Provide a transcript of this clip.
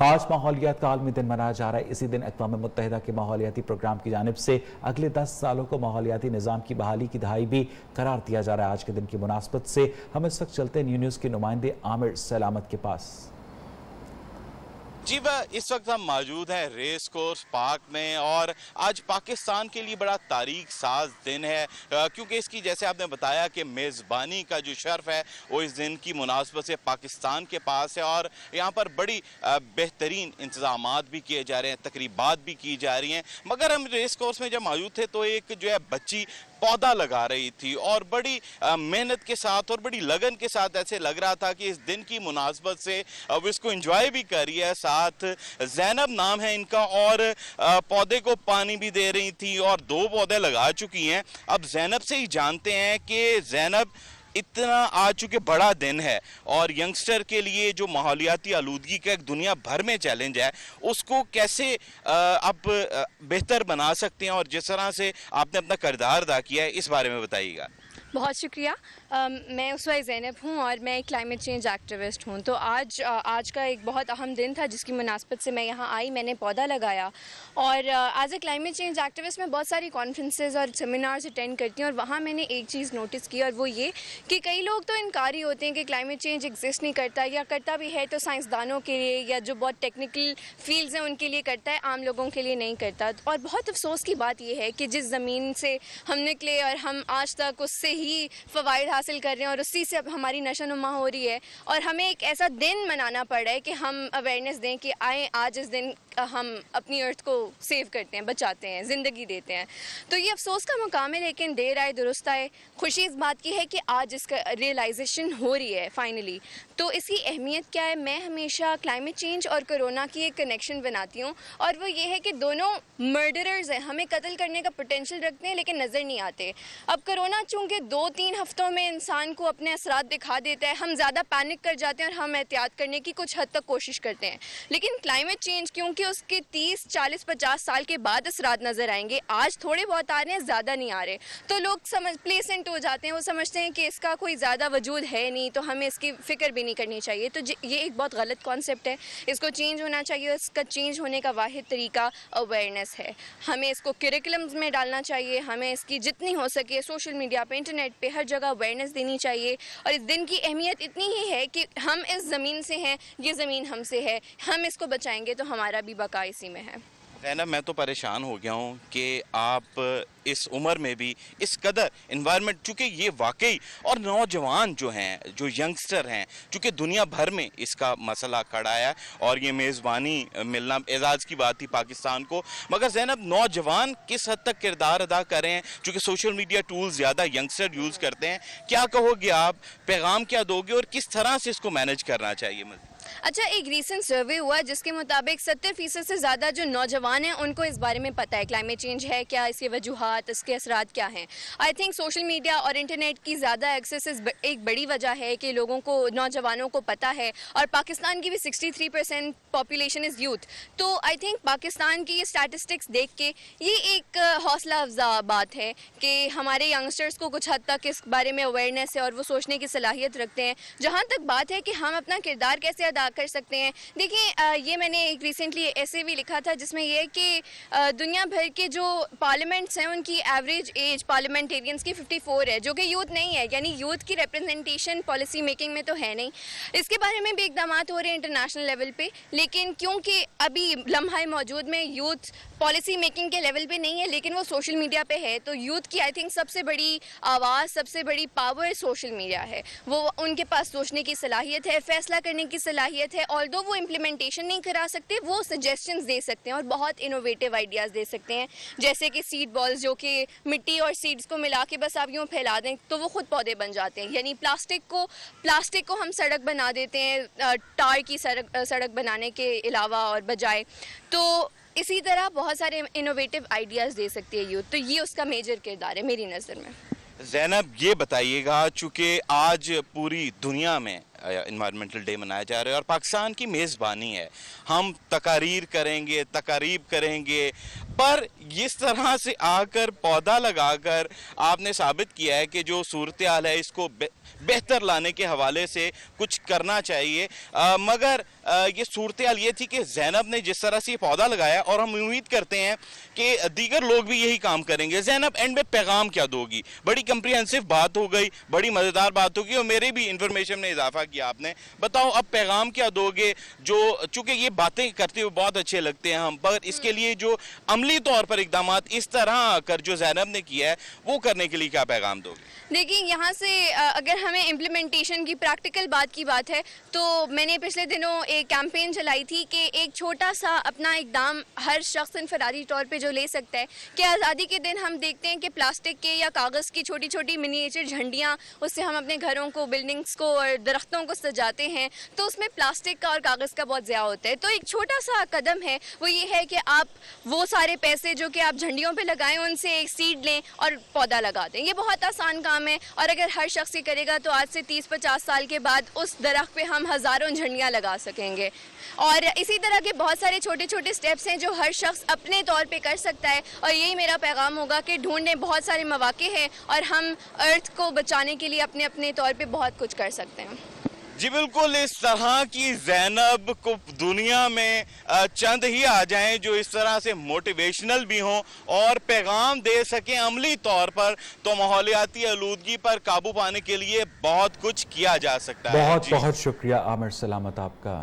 आज माहौलियात का आलमी दिन मनाया जा रहा है। इसी दिन अक़वाम मुत्तहिदा के माहौलियाती प्रोग्राम की जानिब से अगले 10 सालों को माहौलियाती निज़ाम की बहाली की दहाई भी करार दिया जा रहा है। आज के दिन की मुनासबत से हम इस वक्त चलते हैं न्यूज़ के नुमाइंदे आमिर सलामत के पास। जी इस वक्त हम मौजूद हैं रेस कोर्स पार्क में और आज पाकिस्तान के लिए बड़ा तारीख साज दिन है क्योंकि इसकी जैसे आपने बताया कि मेज़बानी का जो शर्फ है वो इस दिन की मुनासबत से पाकिस्तान के पास है और यहाँ पर बड़ी बेहतरीन इंतजामात भी किए जा रहे हैं, तकरीबात भी की जा रही हैं। मगर हम रेस कोर्स में जब मौजूद थे तो एक जो है बच्ची पौधा लगा रही थी और बड़ी मेहनत के साथ और बड़ी लगन के साथ ऐसे लग रहा था कि इस दिन की मुनासबत से अब इसको एंजॉय भी कर रही है। साथ ज़ैनब नाम है इनका और पौधे को पानी भी दे रही थी और 2 पौधे लगा चुकी हैं। अब ज़ैनब से ही जानते हैं कि ज़ैनब इतना आज चूँकि बड़ा दिन है और यंगस्टर के लिए जो माहौलियाती आलूदगी का एक दुनिया भर में चैलेंज है उसको कैसे आप बेहतर बना सकते हैं और जिस तरह से आपने अपना किरदार अदा किया है इस बारे में बताइएगा। बहुत शुक्रिया। मैं उसवा ज़ैनब हूँ और मैं एक क्लाइमेट चेंज एक्टिविस्ट हूँ। तो आज का एक बहुत अहम दिन था जिसकी मुनासबत से मैं यहाँ आई, मैंने पौधा लगाया और as a climate change activist मैं बहुत सारी कॉन्फ्रेंसेस और सेमिनार्स अटेंड करती हूँ और वहाँ मैंने एक चीज़ नोटिस की और वो ये कि कई लोग तो इनकारी होते हैं कि क्लाइमेट चेंज एग्जिस्ट नहीं करता या करता भी है तो साइंसदानों के लिए या जो बहुत टेक्निकल फील्ड्स हैं उनके लिए करता है, आम लोगों के लिए नहीं करता। और बहुत अफसोस की बात यह है कि जिस ज़मीन से हम निकले और हम आज तक उससे ही फ़वाइद हासिल कर रहे हैं और उसी से अब हमारी नशोनुमा हो रही है और हमें एक ऐसा दिन मनाना पड़ रहा है कि हम अवेयरनेस दें कि आए आज इस दिन हम अपनी अर्थ को सेव करते हैं, बचाते हैं, ज़िंदगी देते हैं। तो ये अफसोस का मुकाम है लेकिन देर आए दुरुस्त आए। खुशी इस बात की है कि आज इसका रियलाइजेशन हो रही है फाइनली। तो इसकी अहमियत क्या है? मैं हमेशा क्लाइमेट चेंज और कोरोना की एक कनेक्शन बनाती हूँ और वो ये है कि दोनों मर्डरर्स हैं, हमें कत्ल करने का पोटेंशियल रखते हैं लेकिन नज़र नहीं आते। अब कोरोना चूँकि 2-3 हफ्तों में इंसान को अपने असरात दिखा देता है, हम ज़्यादा पैनिक कर जाते हैं और हम एहतियात करने की कुछ हद तक कोशिश करते हैं। लेकिन क्लाइमेट चेंज क्योंकि उसके 30, 40, 50 साल के बाद असरात नज़र आएंगे, आज थोड़े बहुत आ रहे हैं, ज़्यादा नहीं आ रहे, तो लोग प्लेसेंट हो जाते हैं। वो समझते हैं कि इसका कोई ज़्यादा वजूद है नहीं तो हमें इसकी फ़िक्र भी नहीं करनी चाहिए। तो ये एक बहुत गलत कॉन्सेप्ट है, इसको चेंज होना चाहिए। इसका चेंज होने का वाहिद तरीका अवेयरनेस है। हमें इसको करिकुलम्स में डालना चाहिए, हमें इसकी जितनी हो सके सोशल मीडिया पे, इंटरनेट पे, हर जगह अवेयरनेस देनी चाहिए। और इस दिन की अहमियत इतनी ही है कि हम इस ज़मीन से हैं, ये ज़मीन हमसे है, हम इसको बचाएंगे तो हमारा भी बका इसी में है। ज़ैनब, मैं तो परेशान हो गया हूँ कि आप इस उम्र में भी इस कदर इन्वायरमेंट, चूँकि ये वाकई और नौजवान जो हैं, जो यंगस्टर हैं, चूँकि दुनिया भर में इसका मसला खड़ा है और ये मेज़बानी मिलना एजाज़ की बात थी पाकिस्तान को। मगर ज़ैनब, नौजवान किस हद तक किरदार अदा कर रहे हैं? चूँकि सोशल मीडिया टूल्स ज़्यादा यंगस्टर यूज़ करते हैं, क्या कहोगे आप, पैगाम क्या दोगे और किस तरह से इसको मैनेज करना चाहिए? अच्छा, एक रीसेंट सर्वे हुआ जिसके मुताबिक 70% से ज़्यादा जो नौजवान हैं उनको इस बारे में पता है क्लाइमेट चेंज है क्या, इसके वजूहात, इसके असरात क्या हैं। आई थिंक सोशल मीडिया और इंटरनेट की ज़्यादा एक्सेस एक बड़ी वजह है कि लोगों को, नौजवानों को पता है। और पाकिस्तान की भी 63% पॉपुलेशन इज़ यूथ। तो आई थिंक पाकिस्तान की ये स्टैटिस्टिक्स देख के ये एक हौसला अफजा बात है कि हमारे यंगस्टर्स को कुछ हद तक इस बारे में अवेयरनेस है और वो सोचने की सलाहियत रखते हैं। जहाँ तक बात है कि हम अपना किरदार कैसे अदा कर सकते हैं, देखिए ये मैंने एक रिसेंटली ऐसे भी लिखा था जिसमें यह है कि दुनिया भर के जो पार्लियामेंट्स हैं उनकी एवरेज एज पार्लियामेंटेरियंस की 54 है, जो कि यूथ नहीं है, यानी यूथ की रिप्रेजेंटेशन पॉलिसी मेकिंग में तो है नहीं। इसके बारे में भी इक़दाम हो रहे हैं इंटरनेशनल लेवल पे, लेकिन क्योंकि अभी लम्हा मौजूद में यूथ पॉलिसी मेकिंग के लेवल पे नहीं है लेकिन वो सोशल मीडिया पे है, तो यूथ की आई थिंक सबसे बड़ी आवाज़, सबसे बड़ी पावर सोशल मीडिया है। वो उनके पास सोचने की सलाहियत है, फैसला करने की सलाहियत है। ऑल्दो वो इम्प्लीमेंटेशन नहीं करा सकते, वो सजेशंस दे सकते हैं और बहुत इनोवेटिव आइडियाज़ दे सकते हैं, जैसे कि सीड बॉल्स, जो कि मिट्टी और सीड्स को मिला के बस आप यूँ फैला दें तो वो खुद पौधे बन जाते हैं। यानी प्लास्टिक को हम सड़क बना देते हैं, टार की सड़क बनाने के अलावा और बजाय। तो इसी तरह बहुत सारे इनोवेटिव आइडियाज़ दे सकती है यूथ, तो ये उसका मेजर किरदार है मेरी नज़र में। ज़ैनब, ये बताइएगा, चूँकि आज पूरी दुनिया में इन्वायरमेंटल डे मनाया जा रहा है और पाकिस्तान की मेज़बानी है। हम तकारीर करेंगे, तकारीब करेंगे, पर इस तरह से आकर पौधा लगाकर आपने साबित किया है कि जो सूरत हाल है इसको बेहतर लाने के हवाले से कुछ करना चाहिए। मगर ये सूरत हाल ये थी कि ज़ैनब ने जिस तरह से ये पौधा लगाया और हम उम्मीद करते हैं कि दीगर लोग भी यही काम करेंगे। ज़ैनब एंड में पैगाम क्या दोगी? बड़ी कंप्रिहेंसिव बात हो गई, बड़ी मज़ेदार बात होगी और मेरे भी इन्फॉर्मेशन में इजाफा किया आपने। बताओ अब पैगाम क्या दोगे? जो चूँकि ये बातें करते हुए बहुत अच्छे लगते हैं हम, पर इसके लिए जो अमली तौर पर इकदाम इस तरह कर जो ज़ैनब ने किया है वो करने के लिए क्या पैगाम दोगे? देखिए, यहाँ से अगर हमें इम्प्लीमेंटेशन की प्रैक्टिकल बात की बात है तो मैंने पिछले दिनों एक कैंपेन चलाई थी कि एक छोटा सा अपना इकदाम हर शख्स इनफरादी तौर पे जो ले सकता है। कि आज़ादी के दिन हम देखते हैं कि प्लास्टिक के या कागज़ की छोटी छोटी मिनिएचर झंडियाँ, उससे हम अपने घरों को, बिल्डिंग्स को और दरख्तों को सजाते हैं, तो उसमें प्लास्टिक का और कागज़ का बहुत ज़्यादा होता है। तो एक छोटा सा कदम है वो ये है कि आप वो सारे पैसे जो कि आप झंडियों पर लगाएं उनसे एक सीड लें और पौधा लगा दें। ये बहुत आसान काम है और अगर हर शख्स ये करेगा तो आज से 30-50 साल के बाद उस दरख्त पे हम हज़ारों झंडियाँ लगा सकेंगे। और इसी तरह के बहुत सारे छोटे छोटे स्टेप्स हैं जो हर शख्स अपने तौर पे कर सकता है और यही मेरा पैगाम होगा कि ढूंढने बहुत सारे मौके हैं और हम अर्थ को बचाने के लिए अपने अपने तौर पे बहुत कुछ कर सकते हैं। जी बिल्कुल, इस तरह की ज़ैनब को दुनिया में चंद ही आ जाएं जो इस तरह से मोटिवेशनल भी हों और पैगाम दे सकें अमली तौर पर, तो माहौलियाती आलूदगी पर काबू पाने के लिए बहुत कुछ किया जा सकता है। बहुत बहुत शुक्रिया आमिर सलामत आपका।